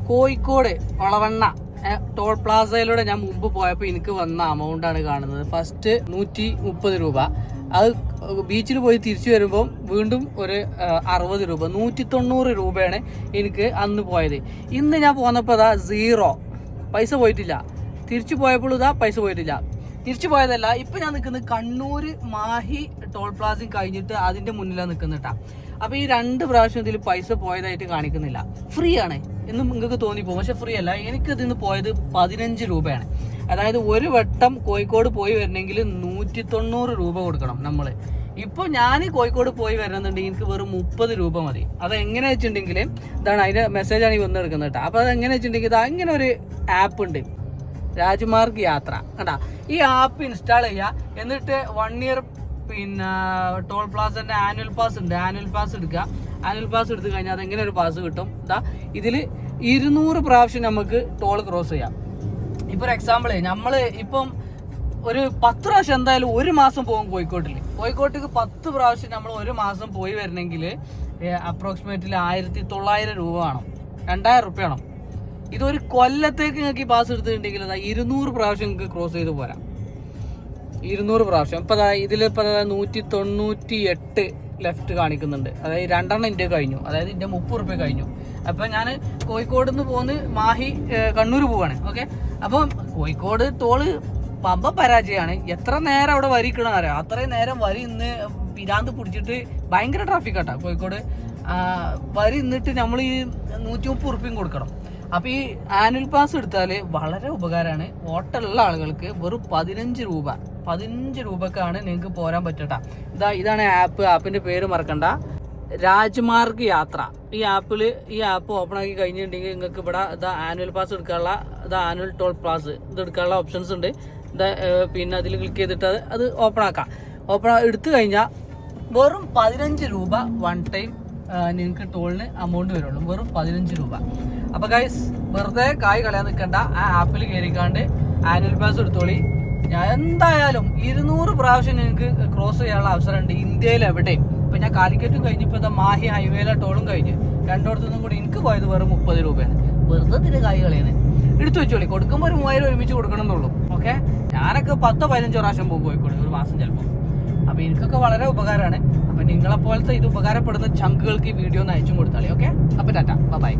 Kozhikode വളവണ്ണ toll പ്ലാസയിലൂടെ ഞാൻ മുമ്പ് പോയപ്പോൾ എനിക്ക് വന്ന അമൗണ്ടാണ് കാണുന്നത്. ഫസ്റ്റ് 130 രൂപ. അത് ബീച്ചിൽ പോയി തിരിച്ചു വരുമ്പോൾ വീണ്ടും ഒരു 60 രൂപ, 190 രൂപയാണ് എനിക്ക് അന്ന് പോയത്. ഇന്ന് ഞാൻ പോന്നപ്പോൾ ഇതാ 0 പൈസ പോയിട്ടില്ല. തിരിച്ചു പോയപ്പോൾ ഇതാ പൈസ പോയിട്ടില്ല. തിരിച്ചു പോയതല്ല, ഇപ്പം ഞാൻ നിൽക്കുന്നത് കണ്ണൂർ മാഹി ടോൾ പ്ലാസയും കഴിഞ്ഞിട്ട് അതിൻ്റെ മുന്നിലാണ് നിൽക്കുന്നിട്ടാ. അപ്പോൾ ഈ 2 പ്രാവശ്യം ഇതിൽ പൈസ പോയതായിട്ട് കാണിക്കുന്നില്ല. ഫ്രീ ആണ് എന്ന് നിങ്ങൾക്ക് തോന്നിപ്പോകും, പക്ഷെ ഫ്രീ അല്ല. എനിക്കതിന്ന് പോയത് 15 രൂപയാണ്. അതായത് ഒരു വട്ടം കോഴിക്കോട് പോയി വരണമെങ്കിൽ 190 രൂപ കൊടുക്കണം നമ്മൾ. ഇപ്പോൾ ഞാൻ കോഴിക്കോട് പോയി വരണമെന്നുണ്ടെങ്കിൽ എനിക്ക് വെറും 30 രൂപ മതി. അത് എങ്ങനെ വെച്ചിട്ടുണ്ടെങ്കിൽ ഇതാണ് അതിൻ്റെ മെസ്സേജാണ് ഈ വന്ന് എടുക്കുന്നത് കേട്ടോ. അപ്പോൾ അത് എങ്ങനെ വെച്ചിട്ടുണ്ടെങ്കിൽ ഇത് അങ്ങനെ ഒരു ആപ്പ് ഉണ്ട്, രാജ്മാർഗ് യാത്ര കേട്ടാ. ഈ ആപ്പ് ഇൻസ്റ്റാൾ ചെയ്യുക, എന്നിട്ട് 1 ഇയർ പിന്നെ ടോൾ പ്ലാസൻ്റെ ആനുവൽ പാസ് ഉണ്ട്, ആനുവൽ പാസ് എടുക്കുക. ആനുവൽ പാസ് എടുത്തു കഴിഞ്ഞാൽ അതെങ്ങനെ ഒരു പാസ് കിട്ടും. ഇതാ ഇതിൽ 200 പ്രാവശ്യം നമുക്ക് ടോൾ ക്രോസ് ചെയ്യാം. ഇപ്പോൾ ഒരു എക്സാമ്പിൾ, നമ്മൾ ഇപ്പം ഒരു 10 പ്രാവശ്യം എന്തായാലും ഒരു മാസം പോകും കോഴിക്കോട്ടേക്ക് 10 പ്രാവശ്യം നമ്മൾ ഒരു മാസം പോയി വരണമെങ്കിൽ അപ്രോക്സിമേറ്റ്ലി 1900 രൂപ വേണം, 2000 റുപ്യ വേണം. ഇതൊരു കൊല്ലത്തേക്ക് നിങ്ങൾക്ക് ഈ പാസ് എടുത്തിട്ടുണ്ടെങ്കിൽ 200 പ്രാവശ്യം നിങ്ങൾക്ക് ക്രോസ് ചെയ്ത് പോരാം. 200 പ്രാവശ്യം. ഇപ്പം ഇതിലിപ്പോൾ 198 ലെഫ്റ്റ് കാണിക്കുന്നുണ്ട്. അതായത് 2 എൻ്റെ കഴിഞ്ഞു, അതായത് എൻ്റെ 30 റുപ്യ കഴിഞ്ഞു. അപ്പം ഞാൻ കോഴിക്കോട് നിന്ന് പോന്ന് മാഹി കണ്ണൂർ പോവാണ്. ഓക്കെ, അപ്പം കോഴിക്കോട് ടോള് പമ്പ പരാജയമാണ്. എത്ര നേരം അവിടെ വരി നിൽക്കണം അറിയാം. അത്രയും നേരം വരി ഇന്ന് പിരാന്ത് പിടിച്ചിട്ട് ഭയങ്കര ട്രാഫിക് ആട്ടാ കോഴിക്കോട്. വരി നിന്നിട്ട് നമ്മൾ ഈ 130 റുപ്യയും കൊടുക്കണം. അപ്പോൾ ഈ ആനുവൽ പാസ് എടുത്താൽ വളരെ ഉപകാരമാണ്. ഹോട്ടലുള്ള ആളുകൾക്ക് വെറും 15 രൂപക്കാണ് നിങ്ങൾക്ക് പോരാൻ പറ്റട്ടാ. ഇതാണ് ആപ്പിൻ്റെ പേര് മറക്കണ്ട, രാജ്മാർഗ് യാത്ര. ഈ ആപ്പ് ഓപ്പൺ ആക്കി കഴിഞ്ഞിട്ടുണ്ടെങ്കിൽ നിങ്ങൾക്ക് ഇവിടെ ആനുവൽ പാസ് എടുക്കാനുള്ള ആനുവൽ ടോൾ പാസ് ഇത് എടുക്കാനുള്ള ഓപ്ഷൻസ് ഉണ്ട്. പിന്നെ അതിൽ ക്ലിക്ക് ചെയ്തിട്ട് അത് ഓപ്പൺ ആക്കാം. ഓപ്പൺ എടുത്തു കഴിഞ്ഞാൽ വെറും 15 രൂപ വൺ ടൈം നിങ്ങൾക്ക് ടോളിന് എമൗണ്ട് വരുള്ളൂ, വെറും 15 രൂപ. അപ്പോൾ ഗൈസ്, വെറുതെ കായ് കളയാൻ നിൽക്കണ്ട, ആ ആപ്പിൽ കയറിക്കാണ്ട് ആനുവൽ പാസ് എടുത്തോളി. ഞാൻ എന്തായാലും 200 പ്രാവശ്യം നിങ്ങൾക്ക് ക്രോസ് ചെയ്യാനുള്ള അവസരമുണ്ട് ഇന്ത്യയിൽ എവിടെയും. ഇപ്പം ഞാൻ കാലിക്കറ്റും കഴിഞ്ഞ് ഇപ്പോൾ മാഹി ഹൈവേയിലെ ടോളും കഴിഞ്ഞ് രണ്ടിടത്തുനിന്നും കൂടി എനിക്ക് പോയത് വെറും 30 രൂപയാണ്. വെറുതെ തിരി കായ് കളയാണ്. എടുത്തു വെച്ചോളി, കൊടുക്കുമ്പോൾ ഒരു 3000 ഒരുമിച്ച് കൊടുക്കണം എന്നുള്ളൂ. ഓക്കെ, ഞാനൊക്കെ 10-15 പ്രാവശ്യം പോകും കോഴിക്കോട് ഒരു മാസം ചിലപ്പോൾ. അപ്പോൾ എനിക്കൊക്കെ വളരെ ഉപകാരമാണ്. അപ്പം നിങ്ങളെപ്പോലത്തെ ഇത് ഉപകാരപ്പെടുന്ന ചങ്കുകൾക്ക് ഈ വീഡിയോ ഒന്ന് അയച്ചും കൊടുത്താളി. ഓക്കെ, അപ്പോൾ ടാറ്റ, ബൈ.